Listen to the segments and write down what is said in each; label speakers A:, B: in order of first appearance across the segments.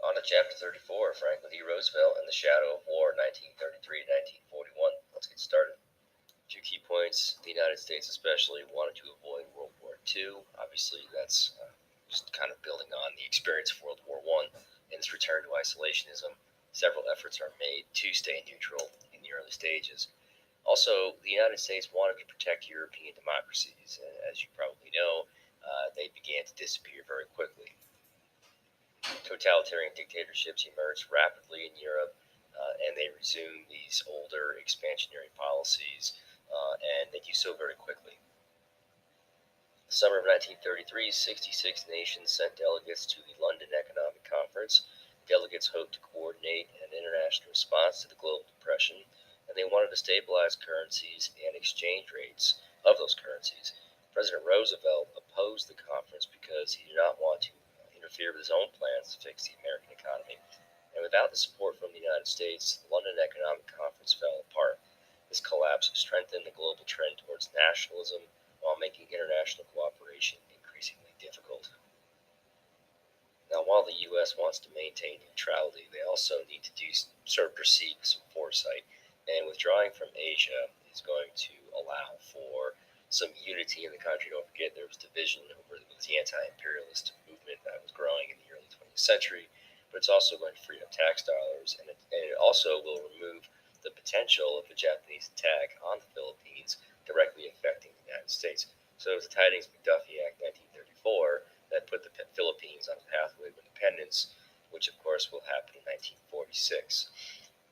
A: On to Chapter 34, Franklin D. Roosevelt and the Shadow of War, 1933-1941. Let's get started. A few key points. The United States especially wanted to avoid World War II. Obviously, that's just kind of building on the experience of World War I and its return to isolationism. Several efforts are made to stay neutral in the early stages. Also, the United States wanted to protect European democracies. As you probably know, they began to disappear very quickly. Totalitarian dictatorships emerged rapidly in Europe, and they resumed these older expansionary policies, and they do so very quickly. The summer of 1933, 66 nations sent delegates to the London Economic Conference. Delegates hoped to coordinate an international response to the global depression, and they wanted to stabilize currencies and exchange rates of those currencies. President Roosevelt opposed the conference because he did not want to interfere with his own plans to fix the American economy. And without the support from the United States, the London Economic Conference fell apart. This collapse strengthened the global trend towards nationalism while making international cooperation increasingly difficult. Now, while the U.S. wants to maintain neutrality, they also need to proceed with some foresight. And withdrawing from Asia is going to allow for some unity in the country. Don't forget there was division over the anti-imperialist movement that was growing in the early 20th century, but it's also going to free up tax dollars, and it also will remove the potential of a Japanese attack on the Philippines directly affecting the United States. So it was the Tidings-McDuffie Act 1934 that put the Philippines on a pathway of independence, which of course will happen in 1946.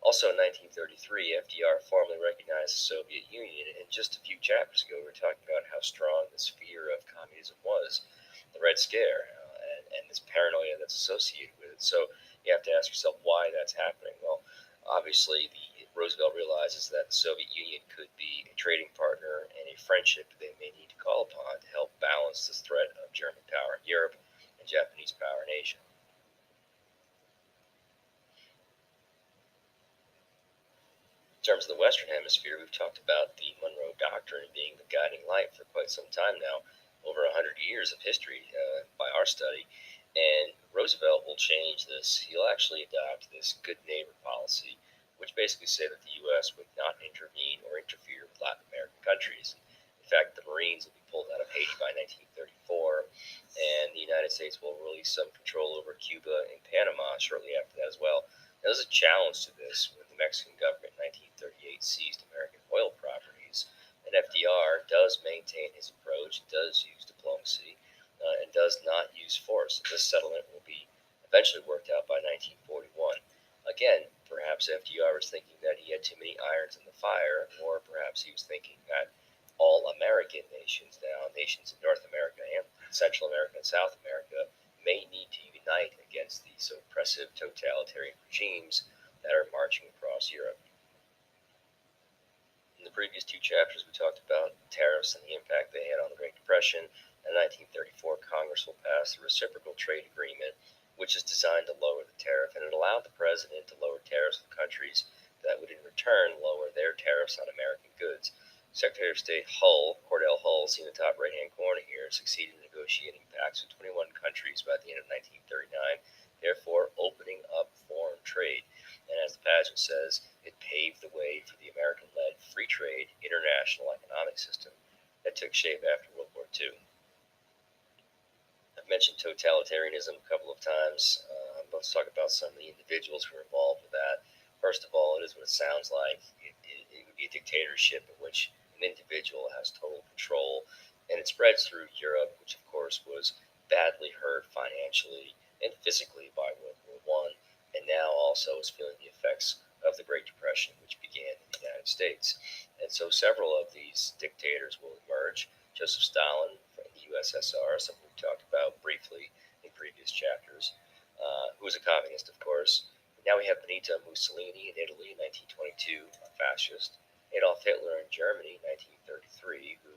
A: Also in 1933, FDR formally recognized the Soviet Union, and just a few chapters ago we were talking about how strong this fear of communism was, the Red Scare, and this paranoia that's associated with it. So you have to ask yourself why that's happening. Well, obviously, Roosevelt realizes that the Soviet Union could be a trading partner and a friendship they may need to call upon to help balance this threat of German power in Europe and Japanese power in Asia. In terms of the Western Hemisphere, we've talked about the Monroe Doctrine being the guiding light for quite some time now, over 100 years of history by our study, and Roosevelt will change this. He'll actually adopt this good neighbor policy, which basically said that the U.S. would not intervene or interfere with Latin American countries. In fact, the Marines will be pulled out of Haiti by 1934, and the United States will release some control over Cuba and Panama shortly after that as well. Now, there's a challenge to this when the Mexican government in 1938 seized American oil properties, and FDR does maintain his approach, does use diplomacy, and does not use force. This settlement will be eventually worked out by 1941. Again, perhaps FDR was thinking that he had too many irons in the fire, or perhaps he was thinking that all American nations now, nations in North America and Central America and South America, may need to unite against these oppressive totalitarian regimes that are marching across Europe. In the previous two chapters, we talked about tariffs and the impact they had on the Great Depression. In 1934, Congress will pass the Reciprocal Trade Agreement, which is designed to lower the tariff, and it allowed the president to lower tariffs on countries that would in return lower their tariffs on American goods. Secretary of State Cordell Hull, seen in the top right-hand corner here, succeeded in negotiating pacts with 21 countries by the end of 1939, therefore opening up foreign trade. And as the pageant says, it paved the way for the American-led free trade international economic system that took shape after World War II. I've mentioned totalitarianism a couple of times. Let's talk about some of the individuals who are involved with that. First of all, it is what it sounds like. It would be a dictatorship in which an individual has total control, and it spreads through Europe, which of course was badly hurt financially and physically by World War I, and now also is feeling the effects of the Great Depression, which began in the United States. And so several of these dictators will emerge. Joseph Stalin from the USSR, something we talked about briefly in previous chapters, who was a communist, of course. Now we have Benito Mussolini in Italy in 1922, a fascist. Adolf Hitler in Germany in 1933, who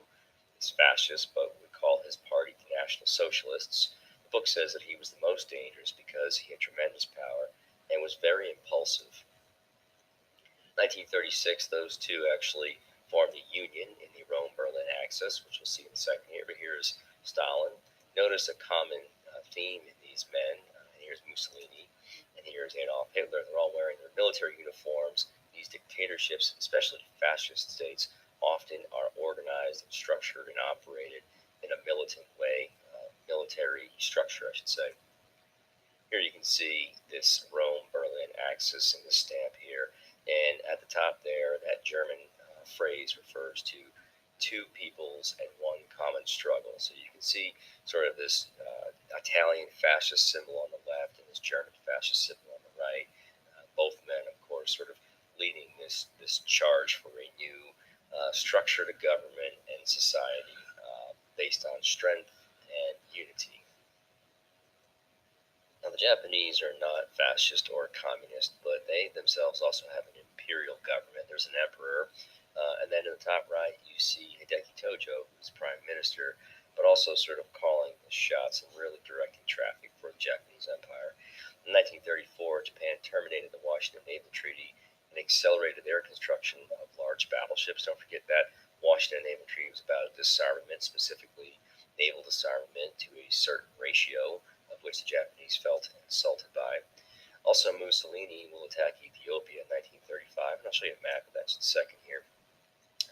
A: is fascist but would call his party the National Socialists. The book says that he was the most dangerous because he had tremendous power and was very impulsive. 1936, those two actually formed a union in the Rome-Berlin axis, which we'll see in a second here. But here's Stalin. Notice a common theme in these men. here's Mussolini, and here's Adolf Hitler. They're all wearing their military uniforms. These dictatorships, especially fascist states, often are organized and structured and operated in a militant way, military structure, I should say. Here you can see this Rome-Berlin axis in the stamp here, and at the top there, that German phrase refers to two peoples and one common struggle. So you can see sort of this Italian fascist symbol on the left and this German fascist symbol on the right. Both men, of course, sort of leading this charge for a new structure to government and society based on strength and unity. Now, the Japanese are not fascist or communist, but they themselves also have an imperial government. There's an emperor, and then in the top right, you see Hideki Tojo, who's prime minister, but also sort of calling the shots and really directing traffic for the Japanese Empire. In 1934, Japan terminated the Washington Naval Treaty and accelerated their construction of large battleships. Don't forget that Washington Naval Treaty was about disarmament, specifically naval disarmament to a certain ratio, of which the Japanese felt insulted by. Also, Mussolini will attack Ethiopia in 1935, and I'll show you a map of that in a second here.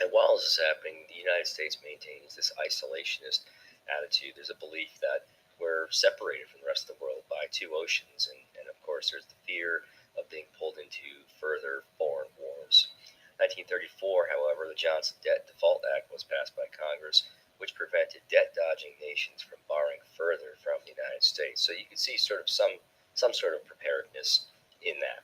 A: And while this is happening, the United States maintains this isolationist attitude. There's a belief that we're separated from the rest of the world by two oceans, and of course, there's the fear of being pulled into further foreign wars. 1934, however, the Johnson Debt Default Act was passed by Congress, which prevented debt-dodging nations from borrowing further from the United States. So you can see sort of some sort of preparedness in that.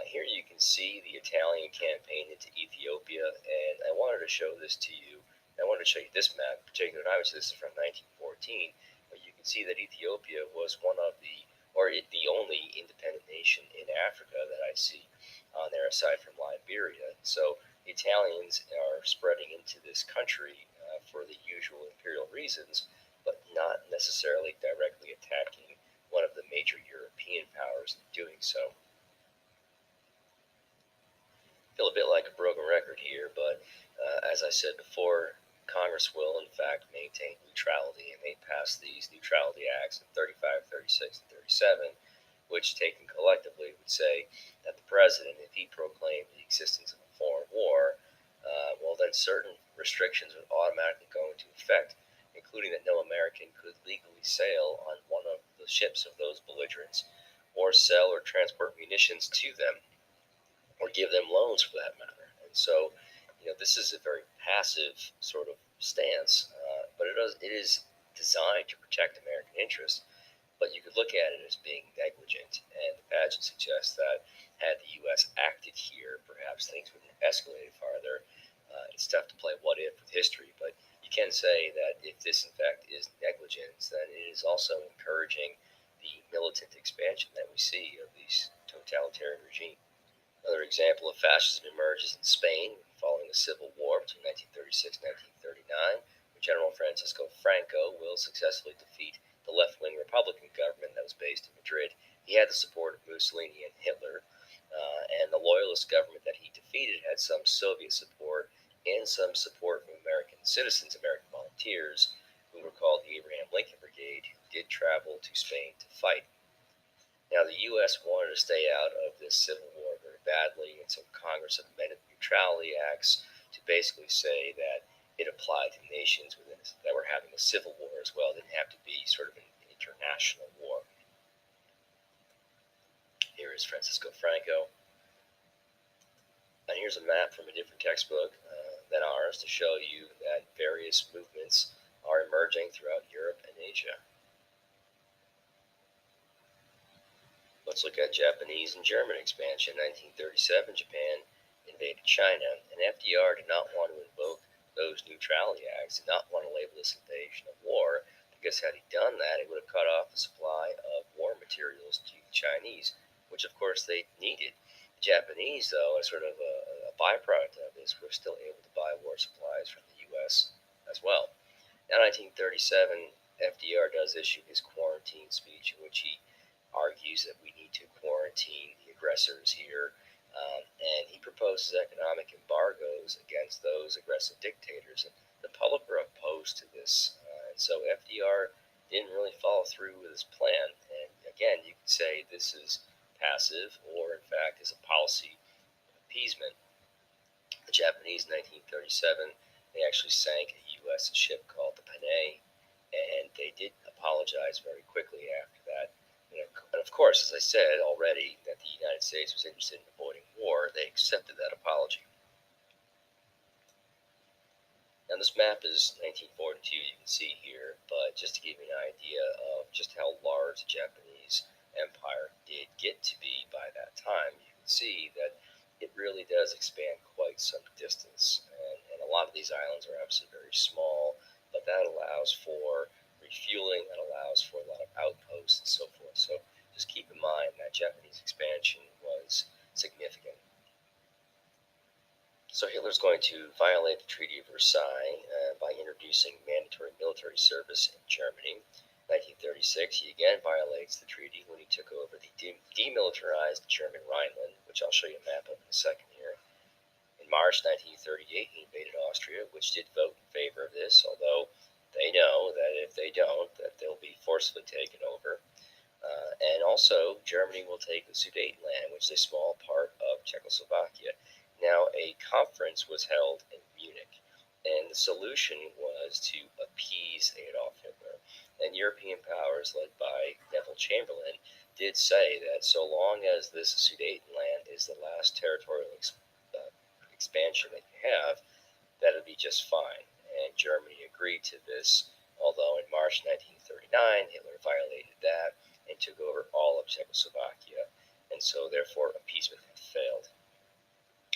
A: Here you can see the Italian campaign into Ethiopia, and I wanted to show this to you. I wanted to show you this map in particular, and obviously this is from 1914, but you can see that Ethiopia was one of the, or the only independent nation in Africa that I see on there aside from Liberia. So the Italians are spreading into this country for the usual imperial reasons, but not necessarily directly attacking one of the major European powers in doing so. Feel a bit like a broken record here, but as I said before, Congress will in fact maintain neutrality, and they passed these neutrality acts in 35, 36, and 37, which taken collectively would say that the president, if he proclaimed the existence of a foreign war, well, then certain restrictions would automatically go into effect, including that no American could legally sail on one of the ships of those belligerents, or sell or transport munitions to them, or give them loans for that matter. And so, this is a very passive sort of stance, but it is designed to protect American interests. But you could look at it as being negligent, and the pageant suggests that had the U.S. acted here, perhaps things would have escalated farther. It's tough to play what if with history, but you can say that if this in fact is negligence, then it is also encouraging the militant expansion that we see of these totalitarian regimes. Another example of fascism emerges in Spain following the Civil War between 1936 and 1939, when General Francisco Franco will successfully defeat the left-wing Republican government that was based in Madrid. He had the support of Mussolini and Hitler, and the Loyalist government that he defeated had some Soviet support and some support from American citizens, American volunteers, who were called the Abraham Lincoln Brigade, who did travel to Spain to fight. Now, the U.S. wanted to stay out of this Civil War very badly, and so Congress amended the Neutrality Acts to basically say that it applied to nations that were having a civil war as well. It didn't have to be sort of an international war. Here is Francisco Franco. And here's a map from a different textbook than ours to show you that various movements are emerging throughout Europe and Asia. Let's look at Japanese and German expansion. 1937, Japan invaded China, and FDR did not want to invoke those neutrality acts, did not want to label this invasion of war, because had he done that, it would have cut off the supply of war materials to the Chinese, which of course they needed. The Japanese, though, as sort of a byproduct of this, were still able to buy war supplies from the U.S. as well. Now, 1937, FDR does issue his quarantine speech, in which he argues that we need to quarantine the aggressors here, and he proposes economic embargoes against those aggressive dictators, and the public were opposed to this, and so FDR didn't really follow through with his plan, and again, you could say this is passive, or in fact is a policy appeasement. The Japanese in 1937, they actually sank a U.S. ship called the Panay, and they did apologize very quickly after that. And of course, as I said already, that the United States was interested in avoiding war, they accepted that apology. Now this map is 1942, you can see here, but just to give you an idea of just how large the Japanese Empire did get to be by that time, you can see that it really does expand quite some distance. And a lot of these islands are obviously very small, but that allows for refueling, that allows for a lot of outposts and so forth. So just keep in mind that Japanese expansion was significant. So Hitler's going to violate the Treaty of Versailles by introducing mandatory military service in Germany. 1936, he again violates the treaty when he took over the demilitarized German Rhineland, which I'll show you a map of in a second here. In March 1938, he invaded Austria, which did vote in favor of this, although they know that if they don't, that they'll be forcibly taken over. And also, Germany will take the Sudetenland, which is a small part of Czechoslovakia. Now, a conference was held in Munich, and the solution was to appease Adolf Hitler. And European powers, led by Neville Chamberlain, did say that so long as this Sudetenland is the last territorial expansion that you have, that would be just fine. And Germany agreed to this, although in March 1939, Hitler violated that and took over all of Czechoslovakia, and so therefore appeasement had failed.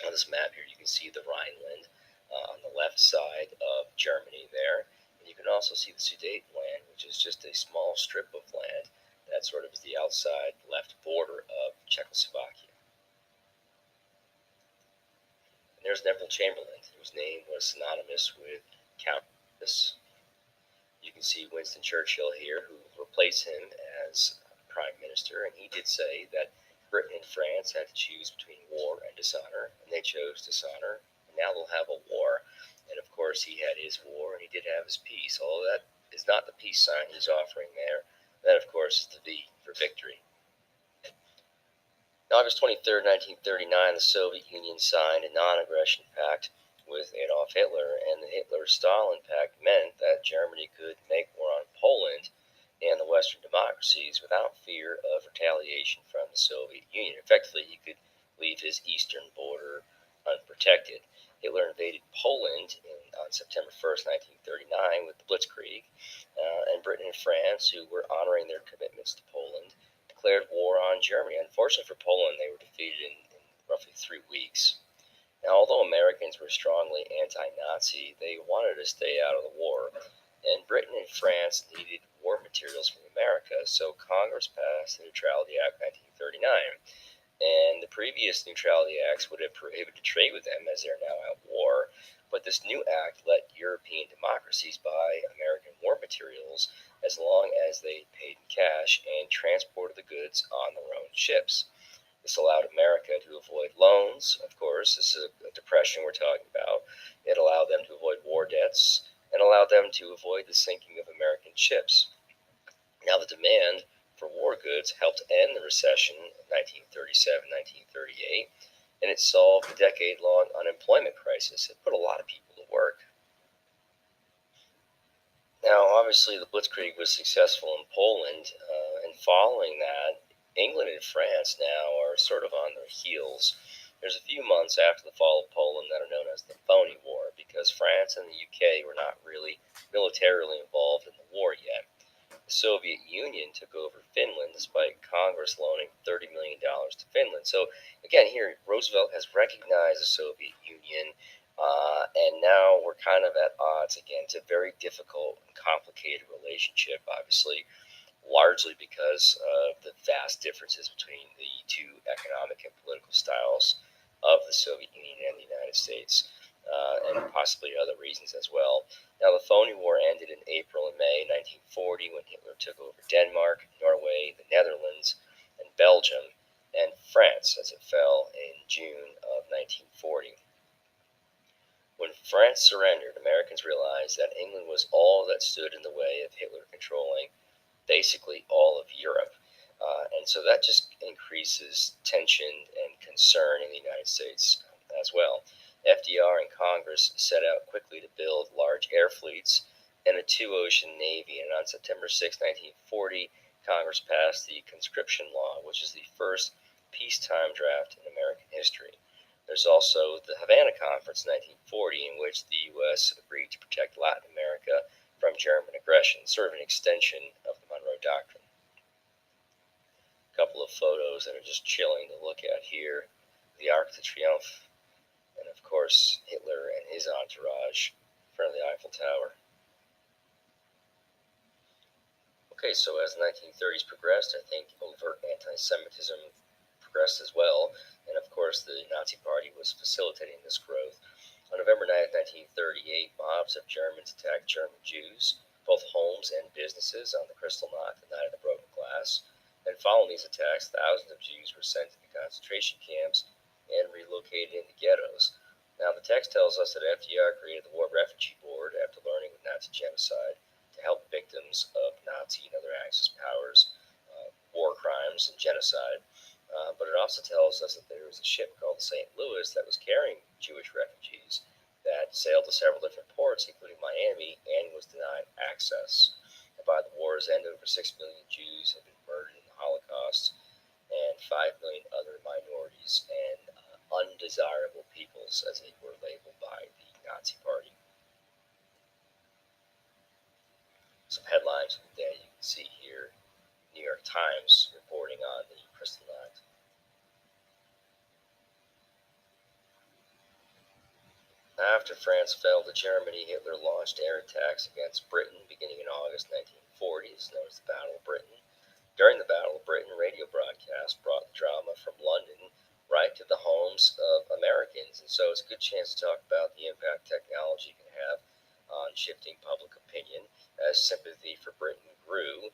A: On this map here, you can see the Rhineland on the left side of Germany there, and you can also see the Sudetenland, which is just a small strip of land that sort of is the outside left border of Czechoslovakia. And there's Neville Chamberlain, whose name was synonymous with Countess. You can see Winston Churchill here, who replaced him as Prime Minister, and he did say that Britain and France had to choose between war and dishonor, and they chose dishonor, and now they'll have a war. And of course, he had his war, and he did have his peace, although that is not the peace sign he's offering there. That, of course, is the V for victory. On August 23, 1939, the Soviet Union signed a non-aggression pact with Adolf Hitler, and the Hitler-Stalin pact meant that Germany could make war on Poland and the Western democracies without fear of retaliation from the Soviet Union. Effectively, he could leave his eastern border unprotected. Hitler invaded Poland on September 1st, 1939 with the Blitzkrieg, and Britain and France, who were honoring their commitments to Poland, declared war on Germany. Unfortunately for Poland, they were defeated in roughly 3 weeks. Now, although Americans were strongly anti-Nazi, they wanted to stay out of the war, and Britain and France needed war materials from America, so Congress passed the Neutrality Act 1939. And the previous Neutrality Acts would have prohibited trade with them, as they are now at war, but this new act let European democracies buy American war materials as long as they paid in cash and transported the goods on their own ships. This allowed America to avoid loans. Of course, this is a depression we're talking about. It allowed them to avoid war debts and allowed them to avoid the sinking of American ships. Now, the demand for war goods helped end the recession of 1937-1938, and it solved the decade-long unemployment crisis. It put a lot of people to work. Now, obviously, the Blitzkrieg was successful in Poland, and following that, England and France now are sort of on their heels. There's a few months after the fall of Poland that are known as the Phony War, because France and the UK were not really militarily involved in the war yet. The Soviet Union took over Finland despite Congress loaning $30 million to Finland. So, again, here, Roosevelt has recognized the Soviet Union, and now we're kind of at odds again. It's a very difficult and complicated relationship, obviously, largely because of the vast differences between the two economic and political styles of the Soviet Union and the United States, and possibly other reasons as well. Now, the Phony War ended in April and May 1940 when Hitler took over Denmark, Norway, the Netherlands, and Belgium, and France as it fell in June of 1940. When France surrendered, Americans realized that England was all that stood in the way of Hitler controlling basically all of Europe. And so that just increases tension and concern in the United States as well. FDR and Congress set out quickly to build large air fleets and a two-ocean navy, and on September 6, 1940, Congress passed the conscription law, which is the first peacetime draft in American history. There's also the Havana Conference in 1940, in which the U.S. agreed to protect Latin America from German aggression, sort of an extension of the Monroe Doctrine. A couple of photos that are just chilling to look at here. The Arc de Triomphe, and of course Hitler and his entourage in front of the Eiffel Tower. Okay, so as the 1930s progressed, I think overt anti-Semitism progressed as well, and of course the Nazi Party was facilitating this growth. On November 9, 1938, mobs of Germans attacked German Jews, both homes and businesses, on the Kristallnacht, the night of the broken glass. And following these attacks, thousands of Jews were sent to concentration camps and relocated into ghettos. Now, the text tells us that FDR created the War Refugee Board after learning of Nazi genocide to help victims of Nazi and other Axis powers, war crimes, and genocide. But it also tells us that there was a ship called the St. Louis that was carrying Jewish refugees that sailed to several different ports, including Miami, and was denied access. And by the war's end, over 6 million Jews had been murdered in the Holocaust, and 5 million other minorities and undesirable peoples, as they were labeled by the Nazi Party. Some headlines of the day you can see here. New York Times reporting on the Kristallnacht. After France fell to Germany, Hitler launched air attacks against Britain beginning in August 1940. It's known as the Battle of Britain. During the Battle of Britain, radio broadcasts brought the drama from London right to the homes of Americans, and so it's a good chance to talk about the impact technology can have on shifting public opinion. As sympathy for Britain grew,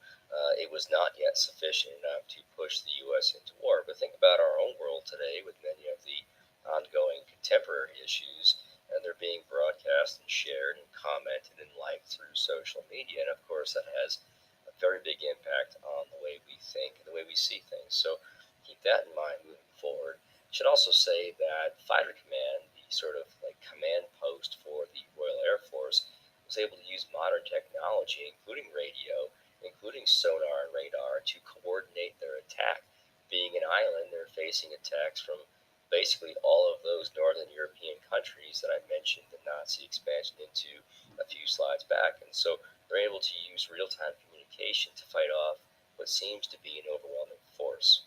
A: it was not yet sufficient enough to push the U.S. into war. But think about our own world today with many of the ongoing contemporary issues, and they're being broadcast and shared and commented and liked through social media. And of course, that has a very big impact on the way we think and the way we see things. So keep that in mind moving forward. I should also say that Fighter Command, the sort of like command post for the Royal Air Force, was able to use modern technology, including radio, including sonar and radar, to coordinate their attack. Being an island, they're facing attacks from basically all of those northern European countries that I mentioned the Nazi expansion into a few slides back. And so they're able to use real-time communication to fight off what seems to be an overwhelming force.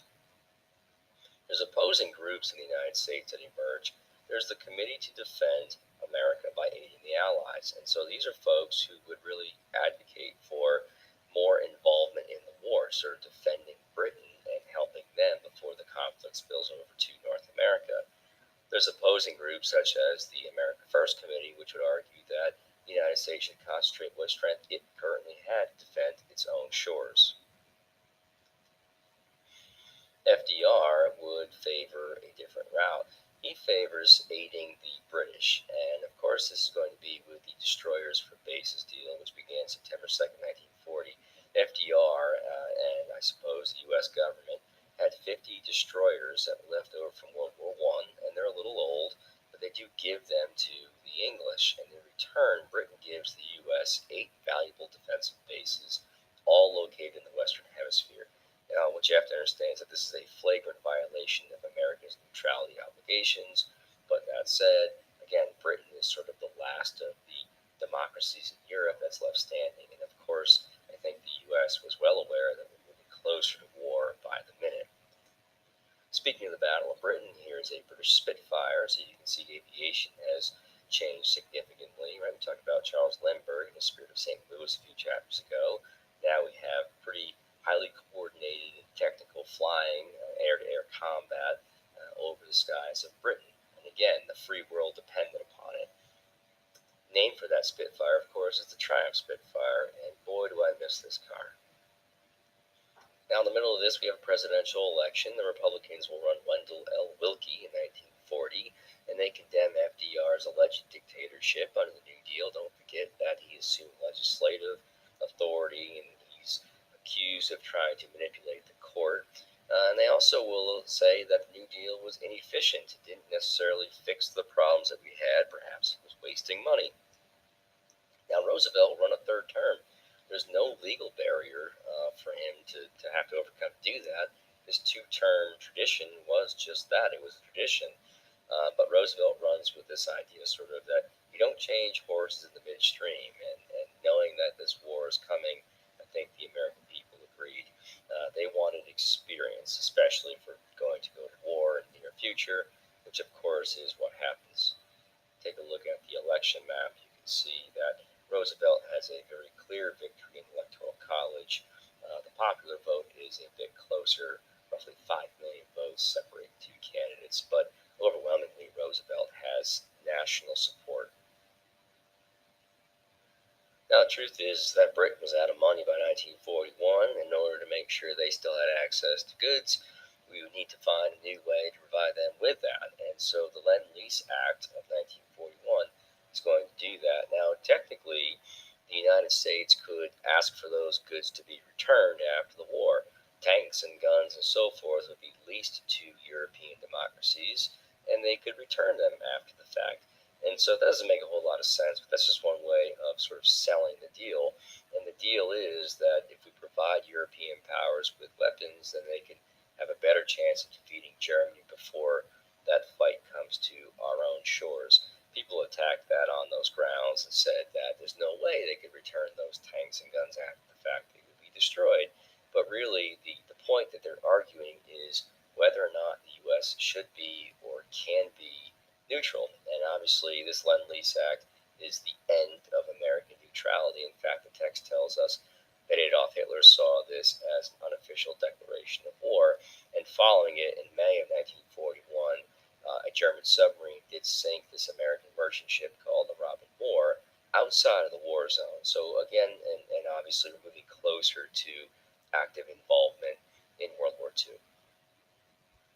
A: There's opposing groups in the United States that emerge. There's the Committee to Defend America by Aiding the Allies. And so these are folks who would really advocate for more involvement in the war, sort of defending Britain and helping them before the conflict spills over to North America. There's opposing groups such as the America First Committee, which would argue that the United States should concentrate what strength it currently had to defend its own shores. FDR would favor a different route. He favors aiding the British, and of course this is going to be with the Destroyers for Bases deal, which began September 2nd, 1940. FDR and I suppose the U.S. government had 50 destroyers that were left over from World War I, and they're a little old, but they do give them to the English, and in return, Britain gives the U.S. 8 valuable defensive bases, all located in the Western Hemisphere. Now, what you have to understand is that this is a flagrant violation of America's neutrality obligations. But that said, again, Britain is sort of the last of the democracies in Europe that's left standing. And of course, I think the U.S. was well aware that we're moving closer to war by the minute. Speaking of the Battle of Britain, here's a British Spitfire. So you can see aviation has changed significantly. Right? We talked about Charles Lindbergh and the Spirit of St. Louis a few chapters ago. Now we have pretty highly coordinated and technical flying, air-to-air combat over the skies of Britain. And again, the free world depended upon it. Name for that Spitfire, of course, is the Triumph Spitfire, and boy do I miss this car. Now in the middle of this, we have a presidential election. The Republicans will run Wendell L. Willkie in 1940, and they condemn FDR's alleged dictatorship under the New Deal. Don't forget that he assumed legislative authority, and he's accused of trying to manipulate the support. And they also will say that the New Deal was inefficient. It didn't necessarily fix the problems that we had. Perhaps it was wasting money. Now, Roosevelt run a third term. There's no legal barrier for him to have to overcome to do that. His two-term tradition was just that. It was a tradition. But Roosevelt runs with this idea sort of that you don't change horses in the midstream. And knowing that this war is coming, I think the American people agreed. They wanted experience, especially for going to go to war in the near future, which of course is what happens. Take a look at the election map. You can see that Roosevelt has a very clear victory in the Electoral College. The popular vote is a bit closer, roughly 5 million votes separate two candidates, but overwhelmingly Roosevelt has national support. Now, the truth is that Britain was out of money by 1941. In order to make sure they still had access to goods, we would need to find a new way to provide them with that. And so the Lend-Lease Act of 1941 is going to do that. Now, technically, the United States could ask for those goods to be returned after the war. Tanks and guns and so forth would be leased to European democracies, and they could return them after the fact. And so that doesn't make a whole lot of sense, but that's just one way of sort of selling the deal. And the deal is that if we provide European powers with weapons, then they can have a better chance of defeating Germany before that fight comes to our own shores. People attacked that on those grounds and said that there's no way they could return those tanks and guns after the fact. They would be destroyed. But really, the point that they're arguing is whether or not the U.S. should be or can be neutral. And obviously, this Lend-Lease Act is the end of American neutrality. In fact, the text tells us that Adolf Hitler saw this as an unofficial declaration of war. And following it, in May of 1941, a German submarine did sink this American merchant ship called the Robin Moore outside of the war zone. So again, and obviously we're moving closer to active involvement in World War II.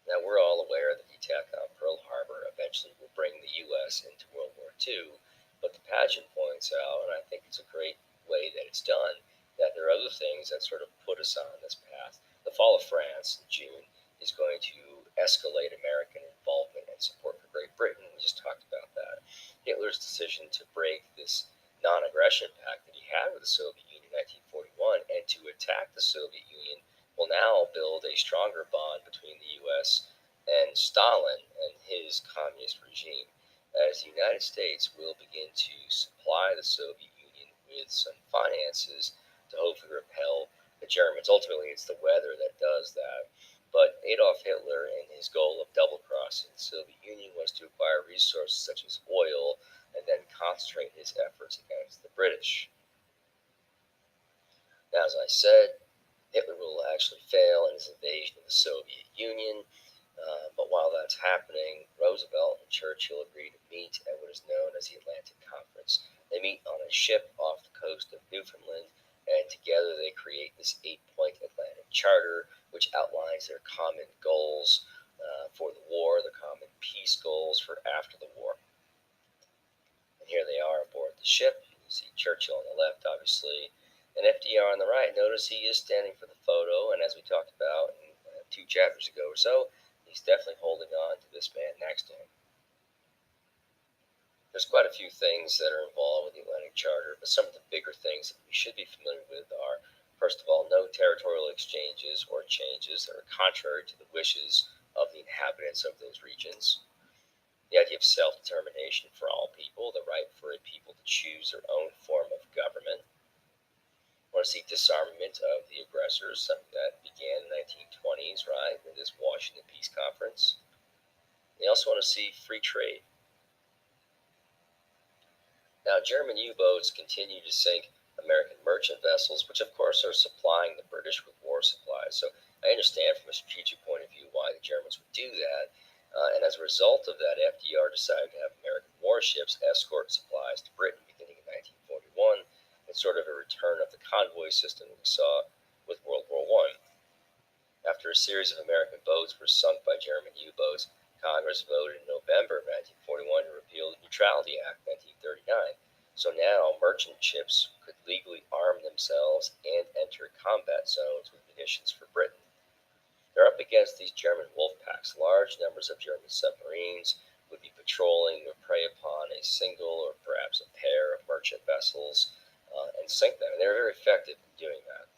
A: Now, we're all aware that the attack on Pearl Harbor eventually will bring the U.S. into World War II, but the pageant points out, and I think it's a great way that it's done, that there are other things that sort of put us on this path. The fall of France in June is going to escalate American involvement and support for Great Britain. We just talked about that. Hitler's decision to break this non-aggression pact that he had with the Soviet Union in 1941 and to attack the Soviet Union will now build a stronger bond between the U.S. and Stalin and his communist regime, as the United States will begin to supply the Soviet Union with some finances to hopefully repel the Germans. Ultimately, it's the weather that does that. But Adolf Hitler and his goal of double-crossing the Soviet Union was to acquire resources such as oil and then concentrate his efforts against the British. Now, as I said, Hitler will actually fail in his invasion of the Soviet Union. But while that's happening, Roosevelt and Churchill agree to meet at what is known as the Atlantic Conference. They meet on a ship off the coast of Newfoundland, and together they create this 8-point Atlantic Charter, which outlines their common goals for the war, the common peace goals for after the war. And here they are aboard the ship. You can see Churchill on the left, obviously, and FDR on the right. Notice he is standing for the photo, and as we talked about in 2 chapters ago or so, he's definitely holding on to this man next to him. There's quite a few things that are involved with the Atlantic Charter, but some of the bigger things that we should be familiar with are, first of all, no territorial exchanges or changes that are contrary to the wishes of the inhabitants of those regions. The idea of self-determination for all people, the right for a people to choose their own form of government. We want to see disarmament of the aggressors, something that began in the 1920s, right, with this Washington Peace Conference. They also want to see free trade. Now, German U-boats continue to sink American merchant vessels, which of course are supplying the British with war supplies. So I understand from a strategic point of view why the Germans would do that. And as a result of that, FDR decided to have American warships escort supplies to Britain beginning in 1941. It's sort of a return of the convoy system we saw with World War I. After a series of American boats were sunk by German U-boats, Congress voted in November of 1941 to repeal the Neutrality Act of 1939. So now merchant ships could legally arm themselves and enter combat zones with munitions for Britain. They're up against these German wolf packs. Large numbers of German submarines would be patrolling or prey upon a single or perhaps a pair of merchant vessels and sink them. And they're very effective in doing that.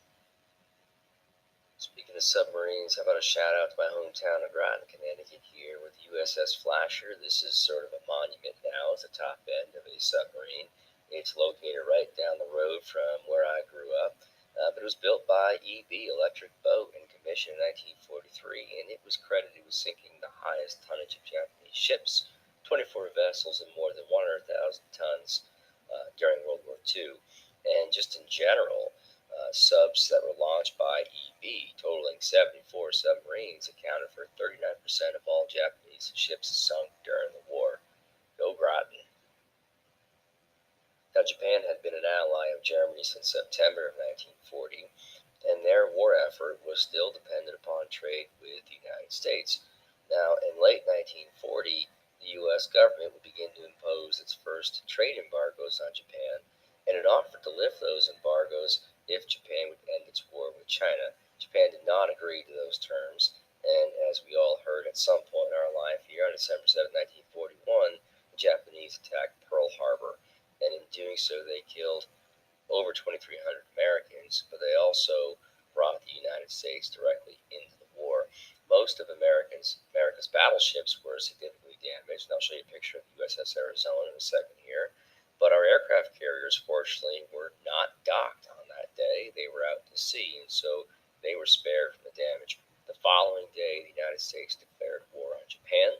A: Speaking of submarines, how about a shout out to my hometown of Groton, Connecticut here with USS Flasher. This is sort of a monument now at the top end of a submarine. It's located right down the road from where I grew up, but it was built by EB, Electric Boat, and commissioned in 1943, and it was credited with sinking the highest tonnage of Japanese ships, 24 vessels and more than 100,000 tons during World War II. And just in general, subs that were launched by EB, totaling 74 submarines, accounted for 39% of all Japanese ships sunk during the war. Go Groton. Now, Japan had been an ally of Germany since September of 1940, and their war effort was still dependent upon trade with the United States. Now, in late 1940, the U.S. government would begin to impose its first trade embargoes on Japan, and it offered to lift those embargoes if Japan would end its war with China. Japan did not agree to those terms, and as we all heard at some point in our life here on December 7, 1941, the Japanese attacked Pearl Harbor, and in doing so they killed over 2,300 Americans, but they also brought the United States directly into the war. Most of America's battleships were significantly damaged, and I'll show you a picture of the USS Arizona in a second here. But our aircraft carriers, fortunately, were not docked on that day. They were out to sea, and so they were spared from the damage. The following day, the United States declared war on Japan,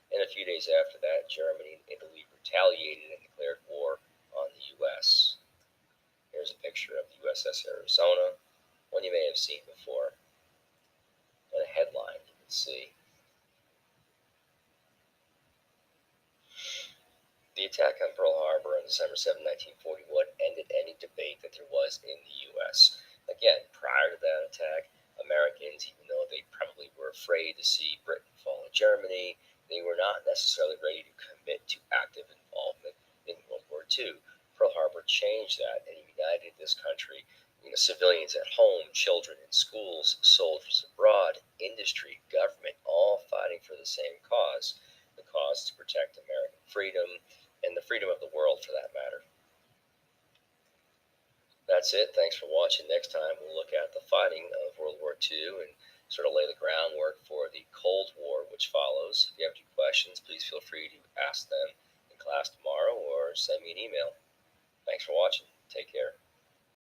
A: and a few days after that, Germany and Italy retaliated and declared war on the U.S. Here's a picture of the USS Arizona, one you may have seen before, and a headline you can see. The attack on Pearl Harbor on December 7, 1941 ended any debate that there was in the U.S. Again, prior to that attack, Americans, even though they probably were afraid to see Britain fall to Germany, they were not necessarily ready to commit to active involvement in World War II. Pearl Harbor changed that and united this country. Civilians at home, children in schools, soldiers abroad, industry, government, all fighting for the same cause, the cause to protect American freedom and the freedom of the world for that matter. That's it. Thanks for watching. Next time we'll look at the fighting of World War II and sort of lay the groundwork for the Cold War which follows. If you have any questions, please feel free to ask them in class tomorrow or send me an email. Thanks for watching. Take care.